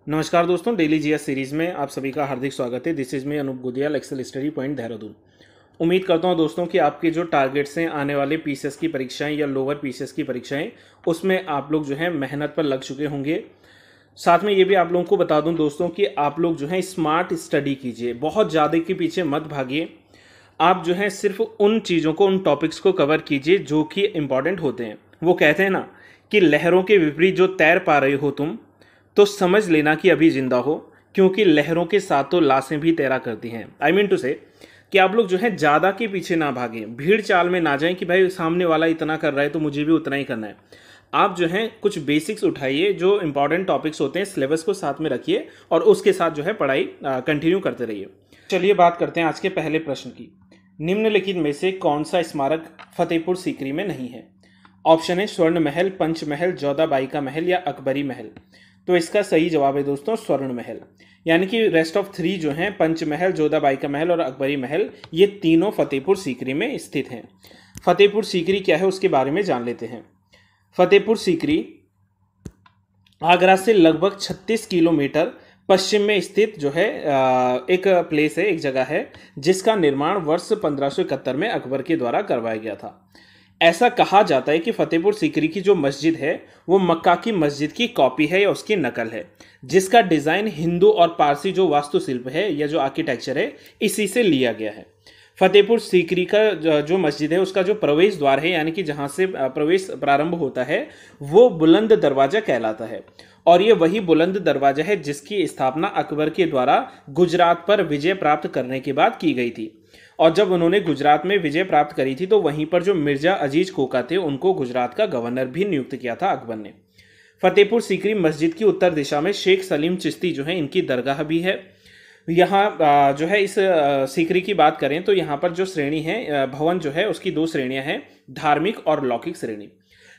नमस्कार दोस्तों, daily GS series में आप सभी का हार्दिक स्वागत है। This is me Anoop Gudiyal, Excel study point Dehradun. उम्मीद करता हूं दोस्तों कि आपके जो टारगेट्स हैं आने वाले पीसीएस की परीक्षाएं या लोअर पीसीएस की परीक्षाएं, उसमें आप लोग जो है मेहनत पर लग चुके होंगे। साथ में ये भी आप लोगों को बता दूं दोस्तों कि आप लोग जो है स्मार्ट स्टडी कीजिए, बहुत ज़्यादा के पीछे मत भागिए। आप जो है सिर्फ उन चीज़ों को, उन टॉपिक्स को कवर कीजिए जो कि इंपॉर्टेंट होते हैं। वो कहते हैं ना कि लहरों के विपरीत जो तैर पा रहे हो तुम, तो समझ लेना कि अभी जिंदा हो, क्योंकि लहरों के साथ तो लाशें भी तैरा करती हैं। आई मीन टू से कि आप लोग जो है ज़्यादा के पीछे ना भागें, भीड़ चाल में ना जाएं कि भाई सामने वाला इतना कर रहा है तो मुझे भी उतना ही करना है। आप जो है कुछ बेसिक्स उठाइए, जो इंपॉर्टेंट टॉपिक्स होते हैं सिलेबस को साथ में रखिए और उसके साथ जो है पढ़ाई कंटिन्यू करते रहिए। चलिए बात करते हैं आज के पहले प्रश्न की। निम्नलिखित में से कौन सा स्मारक फतेहपुर सीकरी में नहीं है? ऑप्शन है स्वर्ण महल, पंच महल, जोधाबाई का महल या अकबरी महल। तो इसका सही जवाब है दोस्तों स्वर्ण महल। यानी कि रेस्ट ऑफ थ्री जो हैं, पंच महल, जोधाबाई का महल और अकबरी महल, ये तीनों फतेहपुर सीकरी में स्थित हैं। फतेहपुर सीकरी क्या है उसके बारे में जान लेते हैं। फतेहपुर सीकरी आगरा से लगभग 36 किलोमीटर पश्चिम में स्थित जो है एक प्लेस है, एक जगह है, जिसका निर्माण वर्ष 1571 में अकबर के द्वारा करवाया गया था। ऐसा कहा जाता है कि फतेहपुर सीकरी की जो मस्जिद है वो मक्का की मस्जिद की कॉपी है या उसकी नकल है, जिसका डिज़ाइन हिंदू और पारसी जो वास्तुशिल्प है या जो आर्किटेक्चर है इसी से लिया गया है। फतेहपुर सीकरी का जो मस्जिद है उसका जो प्रवेश द्वार है, यानी कि जहाँ से प्रवेश प्रारंभ होता है, वो बुलंद दरवाजा कहलाता है। और ये वही बुलंद दरवाजा है जिसकी स्थापना अकबर के द्वारा गुजरात पर विजय प्राप्त करने के बाद की गई थी। और जब उन्होंने गुजरात में विजय प्राप्त करी थी तो वहीं पर जो मिर्जा अजीज कोका थे उनको गुजरात का गवर्नर भी नियुक्त किया था अकबर ने। फतेहपुर सीकरी मस्जिद की उत्तर दिशा में शेख सलीम चिश्ती जो है इनकी दरगाह भी है। यहाँ जो है इस सीकरी की बात करें तो यहाँ पर जो श्रेणी है भवन जो है उसकी दो श्रेणियां हैं, धार्मिक और लौकिक श्रेणी।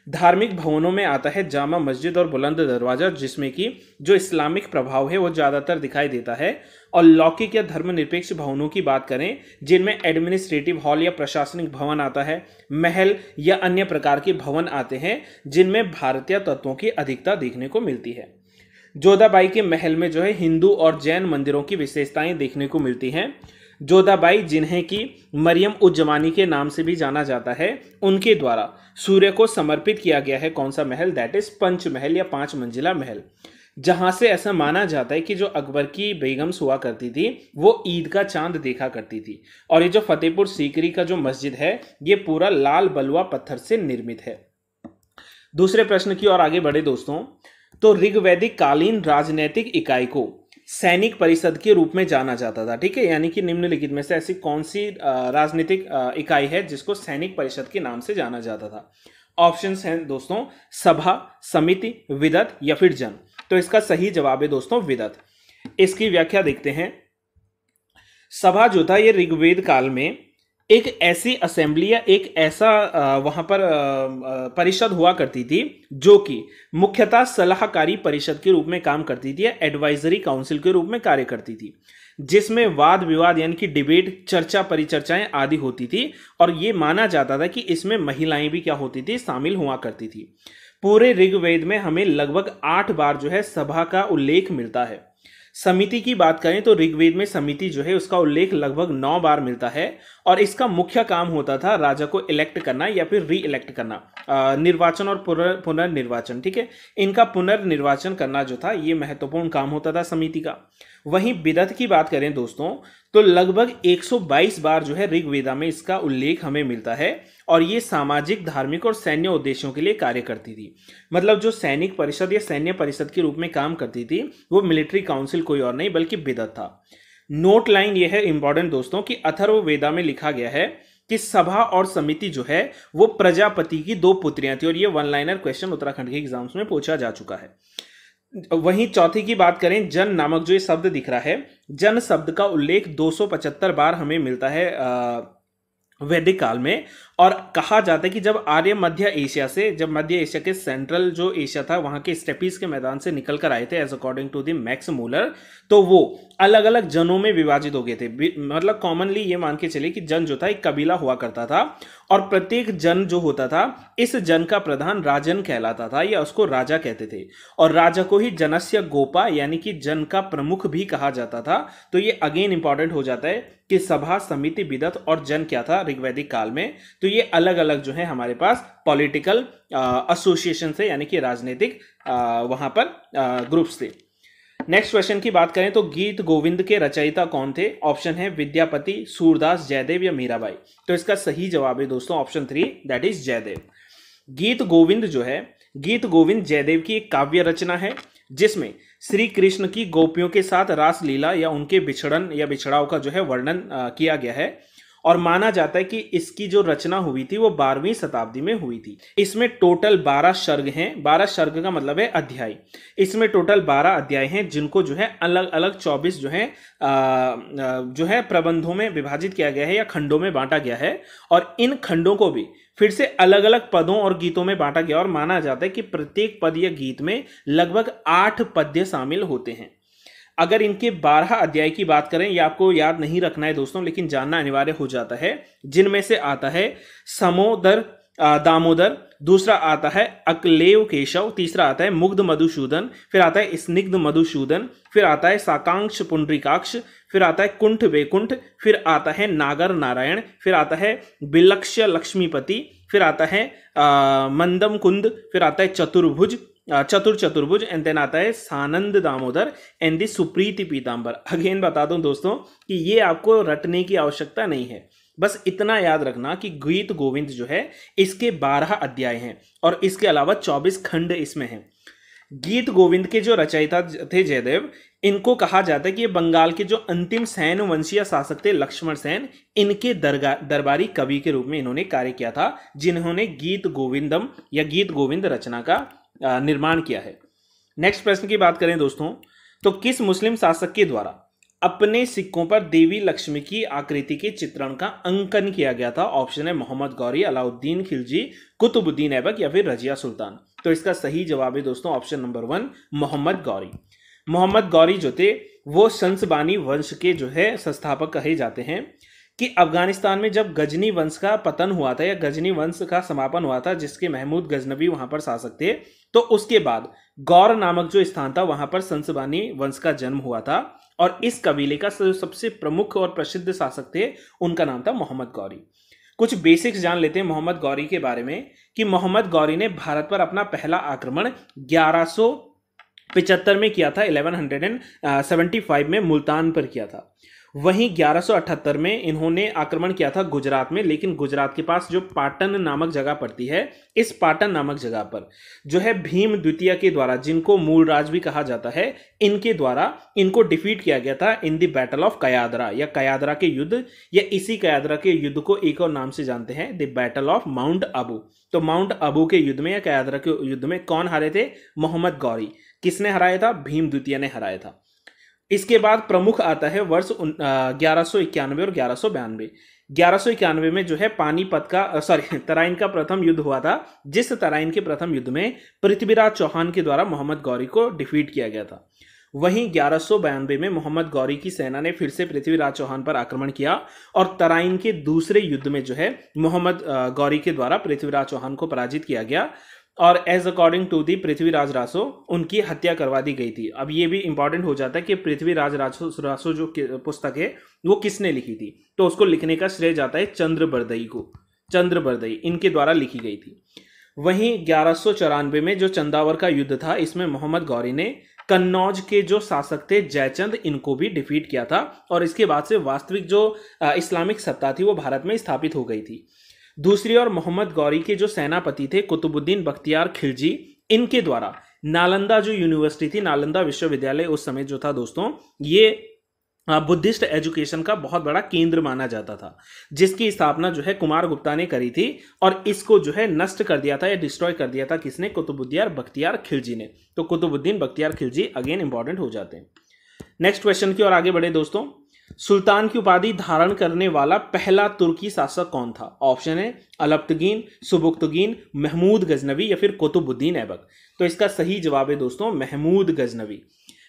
धार्मिक भवनों में आता है जामा मस्जिद और बुलंद दरवाजा, जिसमें कि जो इस्लामिक प्रभाव है वो ज़्यादातर दिखाई देता है। और लौकिक या धर्मनिरपेक्ष भवनों की बात करें जिनमें एडमिनिस्ट्रेटिव हॉल या प्रशासनिक भवन आता है, महल या अन्य प्रकार के भवन आते हैं जिनमें भारतीय तत्वों की अधिकता देखने को मिलती है। जोधाबाई के महल में जो है हिंदू और जैन मंदिरों की विशेषताएं देखने को मिलती हैं। जोधाबाई, जिन्हें कि मरियम उज जमानी के नाम से भी जाना जाता है, उनके द्वारा सूर्य को समर्पित किया गया है कौन सा महल? दैट इज पंच महल या 5 मंजिला महल, जहां से ऐसा माना जाता है कि जो अकबर की बेगम्स हुआ करती थी वो ईद का चांद देखा करती थी। और ये जो फतेहपुर सीकरी का जो मस्जिद है ये पूरा लाल बलुआ पत्थर से निर्मित है। दूसरे प्रश्न की ओर आगे बढ़े दोस्तों, तो ऋग्वैदिक कालीन राजनैतिक इकाई को सैनिक परिषद के रूप में जाना जाता था। ठीक है, यानी कि निम्नलिखित में से ऐसी कौन सी राजनीतिक इकाई है जिसको सैनिक परिषद के नाम से जाना जाता था? ऑप्शंस हैं दोस्तों, सभा, समिति, विदत या फिर जन। तो इसका सही जवाब है दोस्तों विदत। इसकी व्याख्या देखते हैं। सभा जो था ये ऋग्वेद काल में एक ऐसी असेंबली या एक ऐसा वहां पर परिषद हुआ करती थी जो कि मुख्यतः सलाहकारी परिषद के रूप में काम करती थी या एडवाइजरी काउंसिल के रूप में कार्य करती थी, जिसमें वाद विवाद यानी कि डिबेट, चर्चा परिचर्चाएं आदि होती थी। और ये माना जाता था कि इसमें महिलाएं भी क्या होती थी, शामिल हुआ करती थी। पूरे ऋग्वेद में हमें लगभग 8 बार जो है सभा का उल्लेख मिलता है। समिति की बात करें तो ऋग्वेद में समिति जो है उसका उल्लेख लगभग 9 बार मिलता है और इसका मुख्य काम होता था राजा को इलेक्ट करना या फिर री इलेक्ट करना, निर्वाचन और पुनर्निर्वाचन। ठीक है, इनका पुनर्निर्वाचन करना जो था ये महत्वपूर्ण काम होता था समिति का। वहीं बिदत की बात करें दोस्तों तो लगभग 122 बार जो है ऋग्वेदा में इसका उल्लेख हमें मिलता है और ये सामाजिक, धार्मिक और सैन्य उद्देश्यों के लिए कार्य करती थी। मतलब जो सैनिक परिषद या सैन्य परिषद के रूप में काम करती थी वो मिलिट्री काउंसिल कोई और नहीं बल्कि बिदत था। नोट लाइन ये है इंपॉर्टेंट दोस्तों कि अथर्ववेदा में लिखा गया है कि सभा और समिति जो है वो प्रजापति की 2 पुत्रियां थी और ये 1 लाइनर क्वेश्चन उत्तराखंड के एग्जाम्स में पूछा जा चुका है। वहीं चौथी की बात करें, जन नामक जो ये शब्द दिख रहा है, जन शब्द का उल्लेख 275 बार हमें मिलता है वैदिक काल में। और कहा जाता है कि जब आर्य मध्य एशिया से, जब मध्य एशिया के सेंट्रल जो एशिया था वहां के स्टेपीज के मैदान से निकल कर आए थे as according to the Max Muller, तो वो अलग अलग जनों में विभाजित हो गए थे। मतलब कॉमनली ये मान के चले कि जन जो था एक कबीला हुआ करता था, और प्रत्येक जन जो होता था इस जन का प्रधान राजन कहलाता था, या उसको राजा कहते थे। और राजा को ही जनस्य गोपा यानी कि जन का प्रमुख भी कहा जाता था। तो ये अगेन इंपॉर्टेंट हो जाता है कि सभा, समिति, विदत और जन क्या था ऋग्वैदिक काल में। तो ये अलग अलग जो है हमारे पास पॉलिटिकल एसोसिएशन से, यानी कि राजनीतिक वहां पर ग्रुप्स थे। नेक्स्ट क्वेश्चन की बात करें तो गीत गोविंद के रचयिता कौन थे? ऑप्शन है विद्यापति, सूरदास, जयदेव या मीराबाई। तो इसका सही जवाब है दोस्तों ऑप्शन 3, दैट इज जयदेव। गीत गोविंद जो है, गीत गोविंद जयदेव की एक काव्य रचना है जिसमें श्री कृष्ण की गोपियों के साथ रासलीला या उनके बिछड़न या बिछड़ाव का जो है वर्णन किया गया है। और माना जाता है कि इसकी जो रचना हुई थी वो 12वीं शताब्दी में हुई थी। इसमें टोटल 12 सर्ग हैं। 12 सर्ग का मतलब है अध्याय। इसमें टोटल 12 अध्याय हैं जिनको जो है अलग अलग 24 जो है प्रबंधों में विभाजित किया गया है या खंडों में बांटा गया है। और इन खंडों को भी फिर से अलग अलग पदों और गीतों में बांटा गया और माना जाता है कि प्रत्येक पद या गीत में लगभग 8 पद्य शामिल होते हैं। अगर इनके 12 अध्याय की बात करें, ये आपको याद नहीं रखना है दोस्तों, लेकिन जानना अनिवार्य हो जाता है, जिनमें से आता है समोदर दामोदर, दूसरा आता है अकलेव केशव, तीसरा आता है मुग्ध मधुसूदन, फिर आता है स्निग्ध मधुसूदन, फिर आता है साकांक्ष पुंडरीकाक्ष, फिर आता है कुंठ वैकुंठ, फिर आता है नागर नारायण, फिर आता है बिलक्ष्य लक्ष्मीपति, फिर आता है मंदम कुंद, फिर आता है चतुर्भुज एंड देन आता है Sanand Damodar and the Supriti Pitambar. Again बता दूं दोस्तों कि ये आपको रटने की आवश्यकता नहीं है, बस इतना याद रखना कि गीत गोविंद जो है इसके 12 अध्याय हैं और इसके अलावा 24 खंड इसमें हैं। गीत गोविंद के जो रचयिता थे जयदेव, इनको कहा जाता है कि ये बंगाल के जो अंतिम सैन वंशीय शासक थे लक्ष्मण सेन, इनके दरबारी कवि के रूप में इन्होंने कार्य किया था, जिन्होंने गीत गोविंदम या गीत गोविंद रचना का निर्माण किया है। नेक्स्ट प्रश्न की बात करें दोस्तों, तो किस मुस्लिम शासक के द्वारा अपने सिक्कों पर देवी लक्ष्मी की आकृति के चित्रण का अंकन किया गया था? ऑप्शन है मोहम्मद गौरी, अलाउद्दीन खिलजी, कुतुबुद्दीन ऐबक या फिर रजिया सुल्तान। तो इसका सही जवाब है दोस्तों ऑप्शन नंबर 1, मोहम्मद गौरी। मोहम्मद गौरी जो थे वो संसबानी वंश के जो है संस्थापक कहे जाते हैं। कि अफगानिस्तान में जब गजनी वंश का पतन हुआ था या गजनी वंश का समापन हुआ था, जिसके महमूद गजनबी वहां पर शासक थे, तो उसके बाद गौर नामक जो स्थान था वहां पर संसबानी वंश का जन्म हुआ था और इस कबीले का सबसे प्रमुख और प्रसिद्ध शासक थे, उनका नाम था मोहम्मद गौरी। कुछ बेसिक्स जान लेते हैं मोहम्मद गौरी के बारे में कि मोहम्मद गौरी ने भारत पर अपना पहला आक्रमण 1175 में किया था, 1175 में मुल्तान पर किया था। वहीं 1178 में इन्होंने आक्रमण किया था गुजरात में, लेकिन गुजरात के पास जो पाटन नामक जगह पड़ती है, इस पाटन नामक जगह पर जो है भीम द्वितीय के द्वारा, जिनको मूलराज भी कहा जाता है, इनके द्वारा इनको डिफीट किया गया था इन द बैटल ऑफ कयादरा या कयादरा के युद्ध, या इसी कयादरा के युद्ध को एक और नाम से जानते हैं the battle of mount Abu. तो माउंट आबू के युद्ध में या कयादरा के युद्ध में कौन हारे थे? मोहम्मद गौरी। किसने हराया था? भीम द्वितीय ने हराया था। इसके बाद प्रमुख आता है वर्ष 1191 और 1192। 1191 में जो है पानीपत का तराइन का प्रथम युद्ध हुआ था, जिस तराइन के प्रथम युद्ध में पृथ्वीराज चौहान के द्वारा मोहम्मद गौरी को डिफीट किया गया था। वहीं 1192 में मोहम्मद गौरी की सेना ने फिर से पृथ्वीराज चौहान पर आक्रमण किया और तराइन के दूसरे युद्ध में जो है मोहम्मद गौरी के द्वारा पृथ्वीराज चौहान को पराजित किया गया और as according to the Prithviraj Raso उनकी हत्या करवा दी गई थी। अब ये भी इंपॉर्टेंट हो जाता है कि पृथ्वीराज रासो जो पुस्तक है वो किसने लिखी थी, तो उसको लिखने का श्रेय जाता है चंद्रबरदई को। चंद्रबरदई इनके द्वारा लिखी गई थी। वहीं 1194 में जो चंदावर का युद्ध था, इसमें मोहम्मद गौरी ने कन्नौज के जो शासक थे जयचंद, इनको भी डिफीट किया था और इसके बाद से वास्तविक जो इस्लामिक सत्ता थी वो भारत में स्थापित हो गई थी। दूसरी ओर मोहम्मद गौरी के जो सेनापति थे कुतुबुद्दीन बख्तियार खिलजी, इनके द्वारा नालंदा जो यूनिवर्सिटी थी, नालंदा विश्वविद्यालय उस समय जो था दोस्तों, ये बुद्धिस्ट एजुकेशन का बहुत बड़ा केंद्र माना जाता था, जिसकी स्थापना जो है कुमार गुप्ता ने करी थी और इसको जो है नष्ट कर दिया था या डिस्ट्रॉय कर दिया था किसने? कुतुबुद्दीन बख्तियार खिलजी ने। तो कुतुबुद्दीन बख्तियार खिलजी अगेन इंपॉर्टेंट हो जाते हैं। नेक्स्ट क्वेश्चन की ओर आगे बढ़े दोस्तों। सुल्तान की उपाधि धारण करने वाला पहला तुर्की शासक कौन था? ऑप्शन है अलप्तगीन, सुबुक्तगीन, महमूद गजनवी या फिर कुतुबुद्दीन ऐबक। तो इसका सही जवाब है दोस्तों महमूद गजनवी।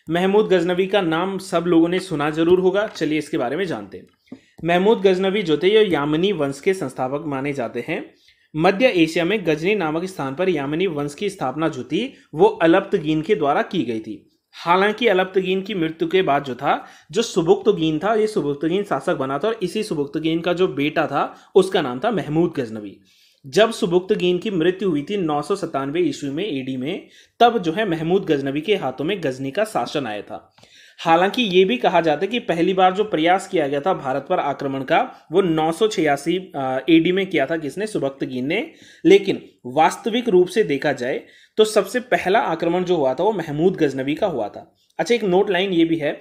महमूद गजनवी का नाम सब लोगों ने सुना जरूर होगा, चलिए इसके बारे में जानते हैं। महमूद गजनवी जो थे ये यामनी वंश के संस्थापक माने जाते हैं। मध्य एशिया में गजनी नामक स्थान पर यामनी वंश की स्थापना जो थी वो अलप्तगीन के द्वारा की गई थी। हालांकि अलप्तगीन की मृत्यु के बाद जो सुबुक्तगीन था, ये सुबुक्तगीन शासक बना था और इसी सुबुक्तगीन का जो बेटा था उसका नाम था महमूद गजनवी। जब सुबुक्तगीन की मृत्यु हुई थी 997 ईस्वी में एडी में, तब जो है महमूद गजनवी के हाथों में गजनी का शासन आया था। हालांकि ये भी कहा जाता है कि पहली बार जो प्रयास किया गया था भारत पर आक्रमण का वो 986 एडी में किया था किसने? सुबुक्तगीन ने। लेकिन वास्तविक रूप से देखा जाए तो सबसे पहला आक्रमण जो हुआ था वो महमूद गजनवी का हुआ था। अच्छा, एक नोट लाइन ये भी है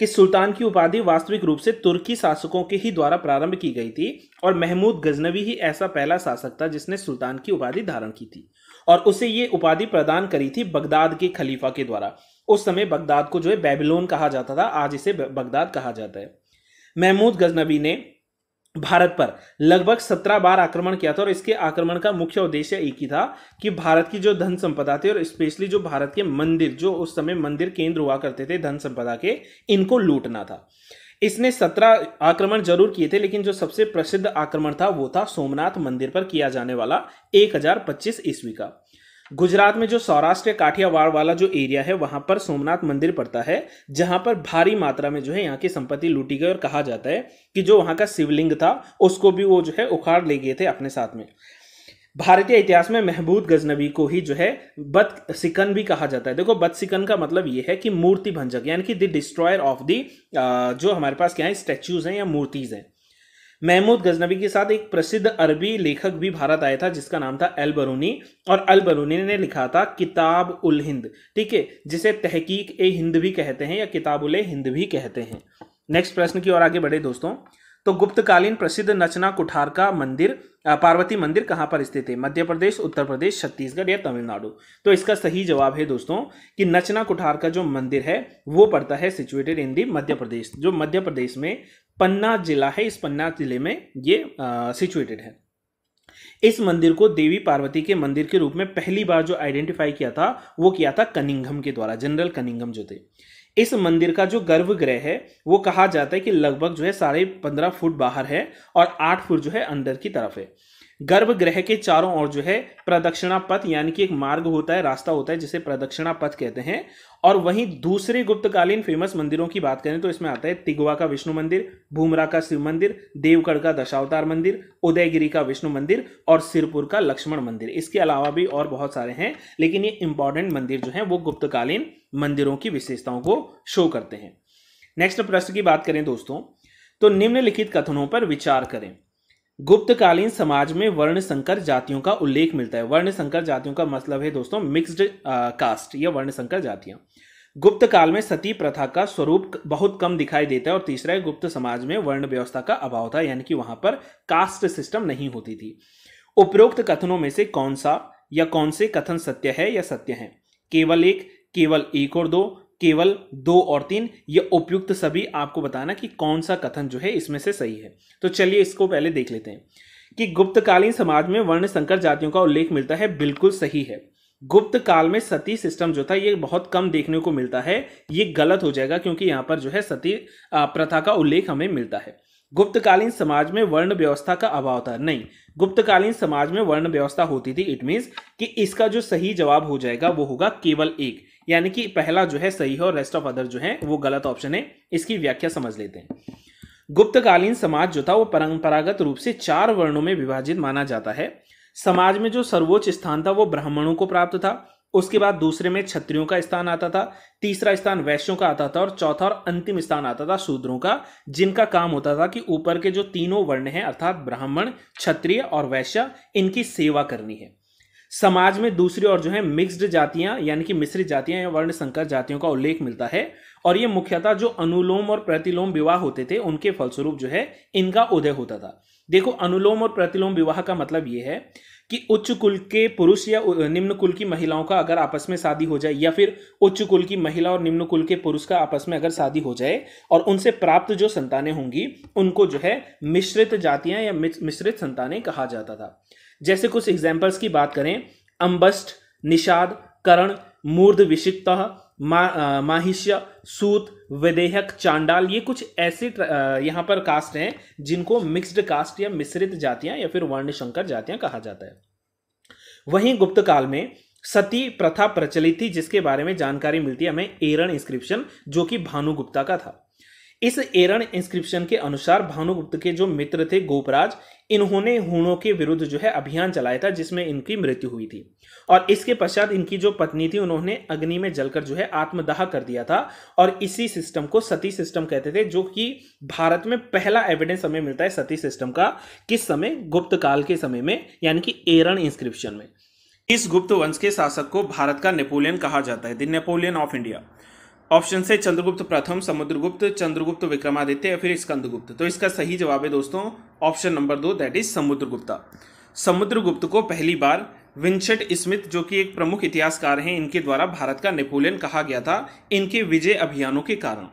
कि सुल्तान की उपाधि वास्तविक रूप से तुर्की शासकों के ही द्वारा प्रारंभ की गई थी और महमूद गजनवी ही ऐसा पहला शासक था जिसने सुल्तान की उपाधि धारण की थी और उसे ये उपाधि प्रदान करी थी बगदाद के खलीफा के द्वारा। उस समय बगदाद को जो है बेबीलोन कहा जाता था, आज इसे बगदाद कहा जाता है। महमूद गजनवी ने भारत पर लगभग 17 बार आक्रमण किया था और इसके आक्रमण का मुख्य उद्देश्य एक ही था कि भारत की जो धन संपदा थी और स्पेशली जो भारत के मंदिर, जो उस समय मंदिर केंद्र हुआ करते थे धन संपदा के, इनको लूटना था। इसने 17 आक्रमण जरूर किए थे, लेकिन जो सबसे प्रसिद्ध आक्रमण था वो था सोमनाथ मंदिर पर किया जाने वाला 1025 ईस्वी का। गुजरात में जो सौराष्ट्र काठियावाड़ वाला जो एरिया है वहां पर सोमनाथ मंदिर पड़ता है, जहां पर भारी मात्रा में जो है यहाँ की संपत्ति लूटी गई और कहा जाता है कि जो वहां का शिवलिंग था उसको भी वो जो है उखाड़ ले गए थे अपने साथ में। भारतीय इतिहास में महमूद गजनवी को ही जो है बदसिकन भी कहा जाता है। देखो, बदसिकन का मतलब ये है कि मूर्ति भंजक, यानी कि द डिस्ट्रॉयर ऑफ द, जो हमारे पास क्या है स्टैच्यूज हैं या मूर्तिज हैं। महमूद गजनवी के साथ एक प्रसिद्ध अरबी लेखक भी भारत आया था जिसका नाम था अल बरूनी, और अल बरूनी ने लिखा था किताब उल हिंद, ठीक है, जिसे तहकीक ए हिंद भी कहते हैं या किताब उल हिंद भी कहते हैं। नेक्स्ट प्रश्न की ओर आगे बढ़े दोस्तों। तो गुप्तकालीन प्रसिद्ध नचना कुठार का मंदिर, पार्वती मंदिर कहां पर स्थित है? मध्य प्रदेश, उत्तर प्रदेश, छत्तीसगढ़ या तमिलनाडु? तो इसका सही जवाब है दोस्तों कि नचना कुठार का जो मंदिर है वो पड़ता है सिचुएटेड इन दी मध्य प्रदेश, जो मध्य प्रदेश में पन्ना जिला है, इस पन्ना जिले में ये सिचुएटेड है। इस मंदिर को देवी पार्वती के मंदिर के रूप में पहली बार जो आइडेंटिफाई किया था वो किया था कनिंघम के द्वारा, जनरल कनिंघम जो थे। इस मंदिर का जो गर्भगृह है वो कहा जाता है कि लगभग जो है 15.5 फुट बाहर है और 8 फुट जो है अंदर की तरफ है। गर्भगृह के चारों ओर जो है प्रदक्षिणा पथ, यानी कि एक मार्ग होता है, रास्ता होता है जिसे प्रदक्षिणा पथ कहते हैं। और वहीं दूसरे गुप्तकालीन फेमस मंदिरों की बात करें तो इसमें आता है तिगवा का विष्णु मंदिर, भूमरा का शिव मंदिर, देवगढ़ का दशावतार मंदिर, उदयगिरी का विष्णु मंदिर और सिरपुर का लक्ष्मण मंदिर। इसके अलावा भी और बहुत सारे हैं, लेकिन ये इंपॉर्टेंट मंदिर जो हैं वो गुप्तकालीन मंदिरों की विशेषताओं को शो करते हैं। नेक्स्ट प्रश्न की बात करें दोस्तों, तो निम्नलिखित कथनों पर विचार करें। गुप्तकालीन समाज में वर्ण संकर जातियों का उल्लेख मिलता है। वर्ण संकर जातियों का मतलब है दोस्तों मिक्स्ड कास्ट या वर्ण संकर जातियां। गुप्त काल में सती प्रथा का स्वरूप बहुत कम दिखाई देता है। और तीसरा है गुप्त समाज में वर्ण व्यवस्था का अभाव था, यानी कि वहां पर कास्ट सिस्टम नहीं होती थी। उपरोक्त कथनों में से कौन सा या कौन से कथन सत्य है या सत्य है? केवल एक, केवल एक और दो, केवल 2 और 3, ये उपयुक्त सभी आपको बताना कि कौन सा कथन जो है इसमें से सही है। तो चलिए इसको पहले देख लेते हैं कि गुप्तकालीन समाज में वर्ण संकर जातियों का उल्लेख मिलता है, बिल्कुल सही है। गुप्त काल में सती सिस्टम जो था ये बहुत कम देखने को मिलता है, ये गलत हो जाएगा क्योंकि यहाँ पर जो है सती प्रथा का उल्लेख हमें मिलता है। गुप्तकालीन समाज में वर्ण व्यवस्था का अभाव था, नहीं, गुप्तकालीन समाज में वर्ण व्यवस्था होती थी। इट मींस कि इसका जो सही जवाब हो जाएगा वो होगा केवल एक, यानी कि पहला जो है सही है और रेस्ट ऑफ अदर जो है वो गलत ऑप्शन है। इसकी व्याख्या समझ लेते हैं। गुप्तकालीन समाज जो था वो परंपरागत रूप से 4 वर्णों में विभाजित माना जाता है। समाज में जो सर्वोच्च स्थान था वो ब्राह्मणों को प्राप्त था, उसके बाद दूसरे में क्षत्रियों का स्थान आता था, तीसरा स्थान वैश्यों का आता था और चौथा और अंतिम स्थान आता था शूद्रों का, जिनका काम होता था कि ऊपर के जो तीनों वर्ण हैं अर्थात ब्राह्मण, क्षत्रिय और वैश्य, इनकी सेवा करनी है। समाज में दूसरी ओर जो है मिक्स्ड जातियां यानी कि मिश्रित जातियां या वर्ण संकर जातियों का उल्लेख मिलता है और ये मुख्यतः जो अनुलोम और प्रतिलोम विवाह होते थे उनके फलस्वरूप जो है इनका उदय होता था। देखो, अनुलोम और प्रतिलोम विवाह का मतलब ये है कि उच्च कुल के पुरुष या निम्न कुल की महिलाओं का अगर आपस में शादी हो जाए, या फिर उच्च कुल की महिला और निम्न कुल के पुरुष का आपस में अगर शादी हो जाए और उनसे प्राप्त जो संतानें होंगी उनको जो है मिश्रित जातियां या मिश्रित संतानें कहा जाता था। जैसे कुछ एग्जाम्पल्स की बात करें, अंबष्ट, निषाद, कर्ण, मूर्ध विषिक्तः, माहिष्य, सूत, वैदेहक, चांडाल, ये कुछ ऐसे यहाँ पर कास्ट हैं जिनको मिक्स्ड कास्ट या मिश्रित जातियां या फिर वर्ण संकर जातियां कहा जाता है। वहीं गुप्त काल में सती प्रथा प्रचलित थी, जिसके बारे में जानकारी मिलती है हमें एरन इंस्क्रिप्शन, जो कि भानुगुप्ता का था। इस एरन इंस्क्रिप्शन के अनुसार भानुगुप्त के जो मित्र थे गोपराज, इन्होंने हूणों के विरुद्ध जो है अभियान चलाया था, जिसमें इनकी मृत्यु हुई थी। और इसके पश्चात इनकी जो पत्नी थी उन्होंने अग्नि में जलकर जो है आत्मदाह कर दिया था, और इसी सिस्टम को सती सिस्टम कहते थे, जो कि भारत में पहला एविडेंस हमें मिलता है सती सिस्टम का। किस समय? गुप्त काल के समय में, यानी कि एरन इंस्क्रिप्शन में। इस गुप्त वंश के शासक को भारत का नेपोलियन कहा जाता है, the Napoleon of India. Option से चंद्रगुप्त प्रथम, समुद्रगुप्त, चंद्रगुप्त विक्रमादित्य या फिर स्कंदगुप्त। तो इसका सही जवाब है दोस्तों option number 2, that is Samudragupta. Samudragupta को पहली बार विंसेंट स्मिथ, जो कि एक प्रमुख इतिहासकार हैं, इनके द्वारा भारत का नेपोलियन कहा गया था, इनके विजय अभियानों के कारण।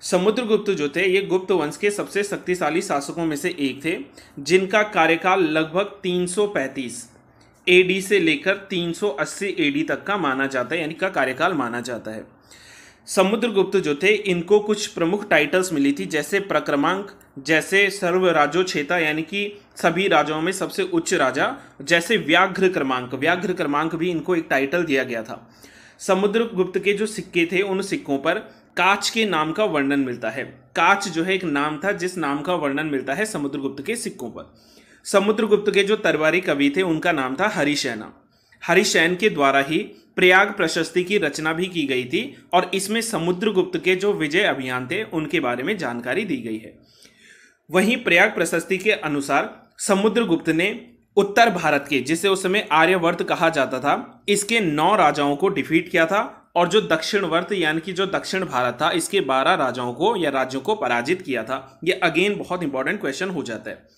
समुद्रगुप्त जो थे ये गुप्त वंश के सबसे शक्तिशाली शासकों में से एक थे, जिनका कार्यकाल लगभग 335 एडी से लेकर 380 एडी तक का माना जाता है, यानी का कार्यकाल माना जाता है। समुद्रगुप्त जो थे इनको कुछ प्रमुख टाइटल्स मिली थी, जैसे प्रक्रमांक, जैसे सर्वराजोछेता यानी कि सभी राजाओं में सबसे उच्च राजा, जैसे व्याघ्र क्रमांक, व्याघ्र क्रमांक भी इनको एक टाइटल दिया गया था। समुद्रगुप्त के जो सिक्के थे उन सिक्कों पर काच के नाम का वर्णन मिलता है। काच जो है एक नाम था जिस नाम का वर्णन मिलता है समुद्रगुप्त के सिक्कों पर। समुद्रगुप्त के जो तरवारी कवि थे उनका नाम था हरिसेना। हरिसेन के द्वारा ही प्रयाग प्रशस्ति की रचना भी की गई थी, और इसमें समुद्रगुप्त के जो विजय अभियान थे उनके बारे में जानकारी दी गई है। वहीं प्रयाग प्रशस्ति के अनुसार समुद्रगुप्त ने उत्तर भारत के, जिसे उस समय आर्यवर्त कहा जाता था, इसके 9 राजाओं को डिफीट किया था, और जो दक्षिणवर्त यानी कि जो दक्षिण भारत था, इसके 12 राजाओं को या राज्यों को पराजित किया था। यह अगेन बहुत इंपॉर्टेंट क्वेश्चन हो जाता है।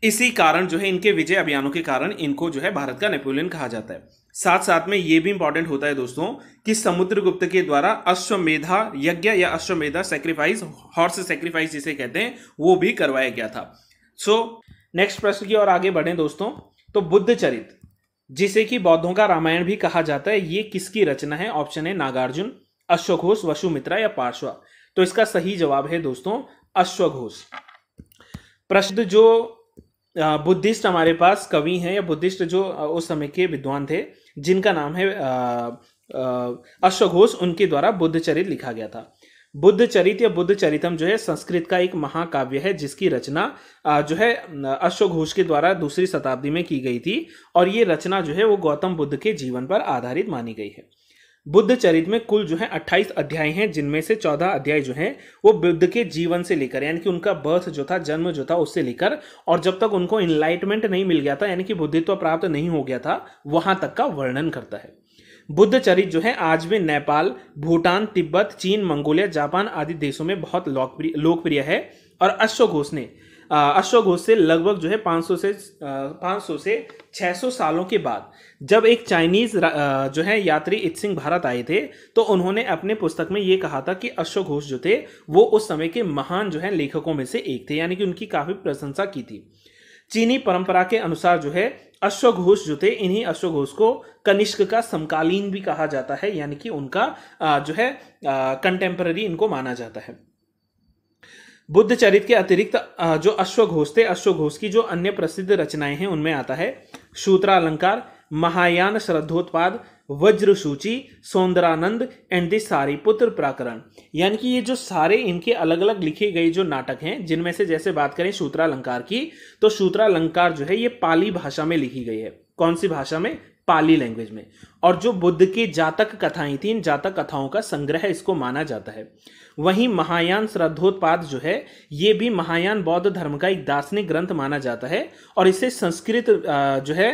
इसी कारण जो है इनके विजय अभियानों के कारण इनको जो है भारत का नेपोलियन कहा जाता है। साथ साथ में ये भी इंपॉर्टेंट होता है दोस्तों कि समुद्रगुप्त के द्वारा अश्वमेधा यज्ञ या अश्वमेधा सैक्रिफाइस, हॉर्स सैक्रिफाइस जिसे कहते हैं, वो भी करवाया गया था। सो नेक्स्ट प्रश्न की ओर आगे बढ़ें दोस्तों। तो बुद्ध चरित, जिसे कि बौद्धों का रामायण भी कहा जाता है, ये किसकी रचना है? ऑप्शन है नागार्जुन, अश्वघोष, वसुमित्रा या पार्श्वा। तो इसका सही जवाब है दोस्तों अश्वघोष। प्रसिद्ध जो बुद्धिस्ट हमारे पास कवि हैं या बुद्धिस्ट जो उस समय के विद्वान थे, जिनका नाम है अश्वघोष, उनके द्वारा बुद्ध चरित लिखा गया था। बुद्ध चरित या बुद्ध चरितम जो है संस्कृत का एक महाकाव्य है, जिसकी रचना जो है अश्वघोष के द्वारा 2री शताब्दी में की गई थी, और ये रचना जो है वो गौतम बुद्ध के जीवन पर आधारित मानी गई है। बुद्ध चरित में कुल जो है 28 अध्याय हैं, जिनमें से 14 अध्याय जो हैं वो बुद्ध के जीवन से लेकर, यानी कि उनका बर्थ जो था, जन्म जो था, उससे लेकर और जब तक उनको इनलाइटमेंट नहीं मिल गया था, यानी कि बुद्धित्व प्राप्त नहीं हो गया था, वहां तक का वर्णन करता है। बुद्ध चरित जो है आज भी नेपाल, भूटान, तिब्बत, चीन, मंगोलिया, जापान आदि देशों में बहुत लोकप्रिय है। और अश्वघोष से लगभग जो है 500 से 600 सालों के बाद जब एक चाइनीज जो है यात्री इत्सिंग भारत आए थे, तो उन्होंने अपने पुस्तक में ये कहा था कि अश्वघोष जो थे वो उस समय के महान जो है लेखकों में से एक थे, यानी कि उनकी काफी प्रशंसा की थी। चीनी परंपरा के अनुसार जो है अश्वघोष जो थे, इन्हीं अश्वघोष को कनिष्क का समकालीन भी कहा जाता है, यानी कि उनका जो है कंटेम्पररी इनको माना जाता है। बुद्ध चरित के अतिरिक्त जो अश्वघोष थे, अश्वघोष की जो अन्य प्रसिद्ध रचनाएं हैं उनमें आता है सूत्रालंकार, महायान श्रद्धोत्पाद, वज्रसूची, सौंदरानंद एंड द सारिपुत्र प्रकरण। यानी कि ये जो सारे इनके अलग अलग लिखे गए जो नाटक हैं, जिनमें से जैसे बात करें सूत्रालंकार की, तो सूत्रालंकार जो है ये पाली भाषा में लिखी गई है। कौन सी भाषा में? पाली लैंग्वेज में। और जो बुद्ध की जातक कथाएं थी, इन जातक कथाओं का संग्रह इसको माना जाता है। वहीं महायान श्रद्धोत्पाद जो है ये भी महायान बौद्ध धर्म का एक दार्शनिक ग्रंथ माना जाता है और इसे संस्कृत जो है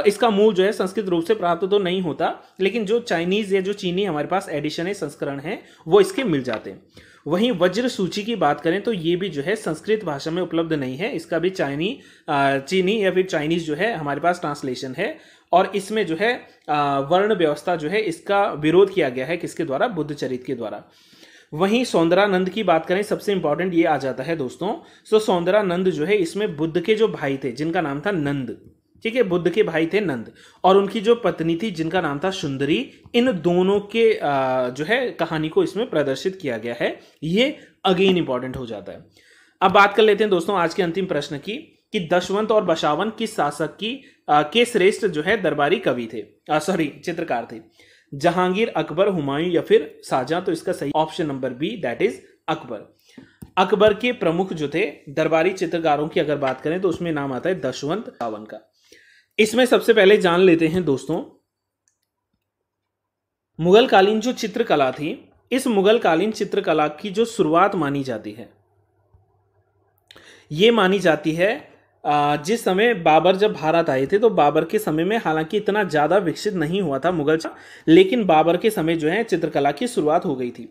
इसका मूल जो है संस्कृत रूप से प्राप्त तो नहीं होता, लेकिन जो चाइनीज या जो चीनी हमारे पास एडिशन है, संस्करण है, वो इसके मिल जाते हैं। वहीं वज्र सूची की बात करें तो ये भी जो है संस्कृत भाषा में उपलब्ध नहीं है, इसका भी चीनी या फिर चाइनीज जो है हमारे पास ट्रांसलेशन है। और इसमें जो है वर्ण व्यवस्था जो है इसका विरोध किया गया है, किसके द्वारा? बुद्ध चरित्र के द्वारा। वहीं सौंदरानंद की बात करें, सबसे इंपॉर्टेंट ये आ जाता है दोस्तों। सो सौंदरानंद जो है इसमें बुद्ध के जो भाई थे जिनका नाम था नंद, ठीक है, बुद्ध के भाई थे नंद, और उनकी जो पत्नी थी जिनका नाम था सुंदरी, इन दोनों के जो है कहानी को इसमें प्रदर्शित किया गया है। ये अगेन इंपॉर्टेंट हो जाता है। अब बात कर लेते हैं दोस्तों आज के अंतिम प्रश्न की कि दशवंत और बशावन किस शासक के श्रेष्ठ जो है दरबारी कवि थे, चित्रकार थे? जहांगीर, अकबर, हुमायूं या फिर शाहजहां? तो इसका सही option number B, that is Akbar. Akbar के प्रमुख जो थे दरबारी चित्रकारों की अगर बात करें तो उसमें नाम आता है दशवंत, बशावन का। इसमें सबसे पहले जान लेते हैं दोस्तों मुगल कालीन जो चित्रकला थी, इस मुगल कालीन चित्रकला की जो शुरुआत मानी जाती है, ये मानी जाती है जिस समय बाबर जब भारत आए थे, तो बाबर के समय में हालांकि इतना ज़्यादा विकसित नहीं हुआ था मुगल, लेकिन बाबर के समय जो है चित्रकला की शुरुआत हो गई थी।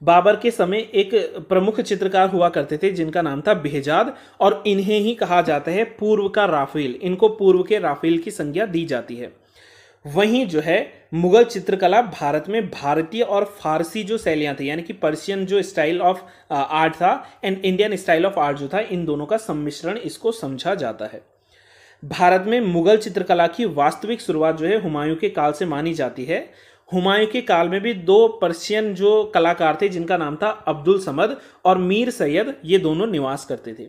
बाबर के समय एक प्रमुख चित्रकार हुआ करते थे जिनका नाम था बेहजाद, और इन्हें ही कहा जाता है पूर्व का राफेल, इनको पूर्व के राफेल की संज्ञा दी जाती है। वहीं जो है मुगल चित्रकला भारत में भारतीय और फारसी जो शैलियां थी, यानी कि पर्शियन जो स्टाइल ऑफ आर्ट था and Indian style of art जो था, इन दोनों का सम्मिश्रण इसको समझा जाता है। भारत में मुगल चित्रकला की वास्तविक शुरुआत जो है हुमायूं के काल से मानी जाती है। हुमायूं के काल में भी दो पर्शियन जो कलाकार थे जिनका नाम था अब्दुल समद और मीर सैयद, ये दोनों निवास करते थे।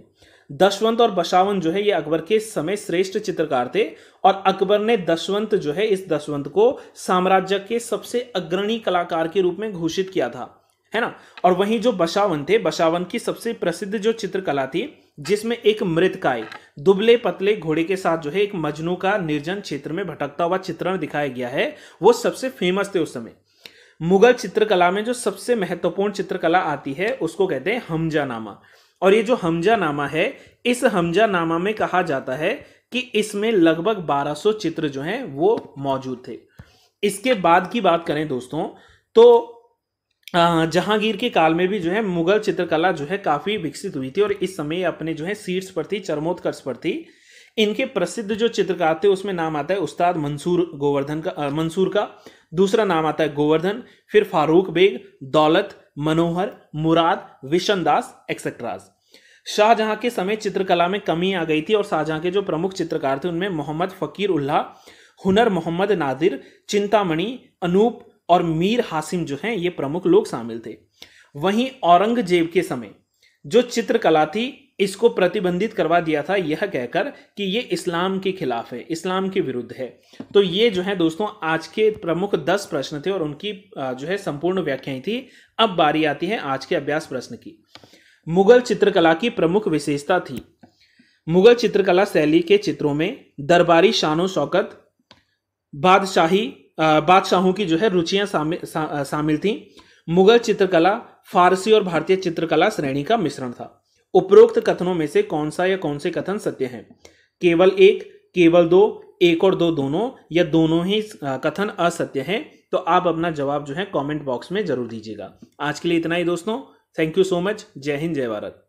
दशवंत और बशावन जो है ये अकबर के समय श्रेष्ठ चित्रकार थे, और अकबर ने दशवंत जो है इस दशवंत को साम्राज्य के सबसे अग्रणी कलाकार के रूप में घोषित किया था, है ना। और वहीं जो बशावन थे, बशावन की सबसे प्रसिद्ध जो चित्रकला थी जिसमें एक मृतकाय दुबले पतले घोड़े के साथ जो है एक मजनू का निर्जन क्षेत्र में भटकता हुआ चित्रण दिखाया गया है, वो सबसे फेमस थे उस समय। मुगल चित्रकला में जो सबसे महत्वपूर्ण चित्रकला आती है उसको कहते हैं हमजानामा, और ये जो हमजानामा है, इस हमजानामा में कहा जाता है कि इसमें लगभग 1200 चित्र जो हैं वो मौजूद थे। इसके बाद की बात करें दोस्तों तो जहांगीर के काल में भी जो है मुगल चित्रकला जो है काफी विकसित हुई थी, और इस समय अपने जो है सीट्स पर थी, चरमोत्कर्ष पर थी। इनके प्रसिद्ध जो चित्रकार थे उसमें नाम आता है उस्ताद मंसूर का, दूसरा नाम आता है गोवर्धन, फिर फारूक बेग, दौलत, मनोहर, मुराद, विशन दास एक्सेट्राज। शाहजहां के समय चित्रकला में कमी आ गई थी, और शाहजहां के जो प्रमुख चित्रकार थे उनमें मोहम्मद फकीर उल्लाह, हुनर मोहम्मद नादिर, चिंतामणि, अनूप और मीर हासिम जो हैं ये प्रमुख लोग शामिल थे। वहीं औरंगजेब के समय जो चित्रकला थी इसको प्रतिबंधित करवा दिया था, यह कहकर कि ये इस्लाम के खिलाफ है, इस्लाम के विरुद्ध है। तो ये जो है दोस्तों आज के प्रमुख 10 प्रश्न थे और उनकी जो है संपूर्ण व्याख्याएं थी। अब बारी आती है आज के अभ्यास प्रश्न की। मुगल चित्रकला की प्रमुख विशेषता थी, मुगल चित्रकला शैली के चित्रों में दरबारी शानो शौकत, बादशाहों की जो है रुचियां शामिल थी। मुगल चित्रकला फारसी और भारतीय चित्रकला श्रेणी का मिश्रण था। उपरोक्त कथनों में से कौन सा या कौन से कथन सत्य हैं? केवल एक, केवल दो, एक और दो दोनों, या दोनों ही कथन असत्य हैं? तो आप अपना जवाब जो है कमेंट बॉक्स में जरूर दीजिएगा। आज के लिए इतना ही दोस्तों, थैंक यू सो मच। जय हिंद, जय भारत।